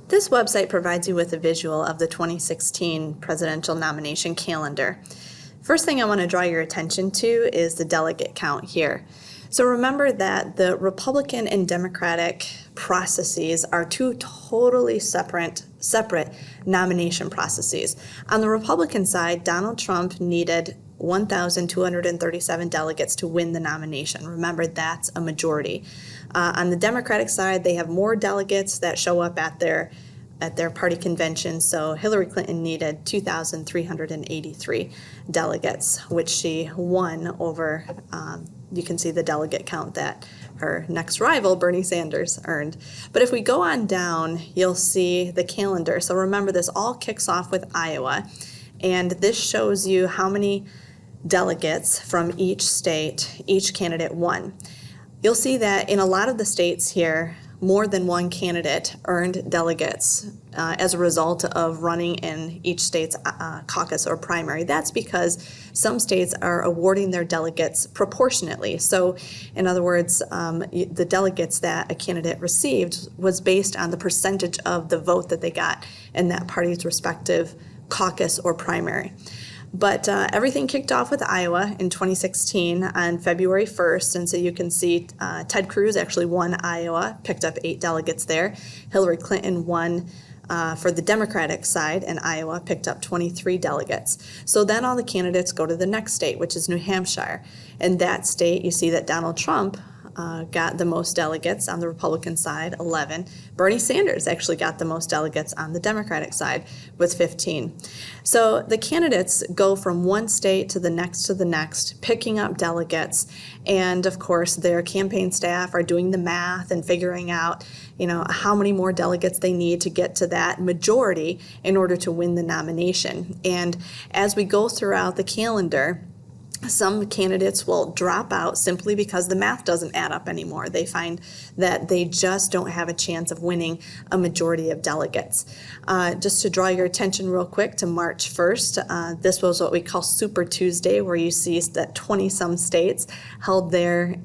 This website provides you with a visual of the 2016 presidential nomination calendar. First thing I want to draw your attention to is the delegate count here. So remember that the Republican and Democratic processes are two totally separate nomination processes. On the Republican side, Donald Trump needed 1,237 delegates to win the nomination. Remember, that's a majority. On the Democratic side, they have more delegates that show up at their party convention. So Hillary Clinton needed 2,383 delegates, which she won over. You can see the delegate count that her next rival, Bernie Sanders, earned. But if we go on down, you'll see the calendar. So remember, this all kicks off with Iowa, and this shows you how many delegates from each state each candidate won. You'll see that in a lot of the states here, more than one candidate earned delegates as a result of running in each state's caucus or primary. That's because some states are awarding their delegates proportionately. So, in other words, the delegates that a candidate received was based on the percentage of the vote that they got in that party's respective caucus or primary. But everything kicked off with Iowa in 2016 on February 1st. And so you can see Ted Cruz actually won Iowa, picked up 8 delegates there. Hillary Clinton won for the Democratic side in Iowa, picked up 23 delegates. So then all the candidates go to the next state, which is New Hampshire. In that state, you see that Donald Trump got the most delegates on the Republican side, 11. Bernie Sanders actually got the most delegates on the Democratic side with 15. So the candidates go from one state to the next, picking up delegates. And of course, their campaign staff are doing the math and figuring out, how many more delegates they need to get to that majority in order to win the nomination. And as we go throughout the calendar, some candidates will drop out simply because the math doesn't add up anymore. They find that they just don't have a chance of winning a majority of delegates. Just to draw your attention real quick to March 1st, this was what we call Super Tuesday, where you see that 20-some states held their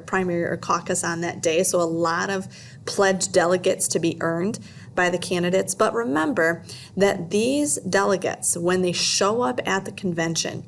primary or caucus on that day. So a lot of pledged delegates to be earned by the candidates. But remember that these delegates, when they show up at the convention,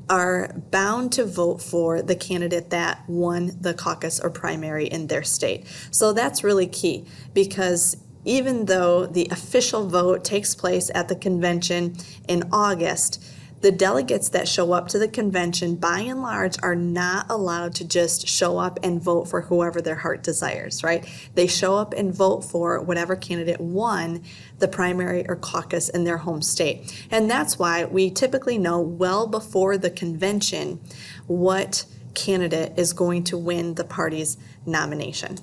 are bound to vote for the candidate that won the caucus or primary in their state. So that's really key, because even though the official vote takes place at the convention in August, the delegates that show up to the convention, by and large, are not allowed to just show up and vote for whoever their heart desires, right? They show up and vote for whatever candidate won the primary or caucus in their home state. And that's why we typically know well before the convention what candidate is going to win the party's nomination.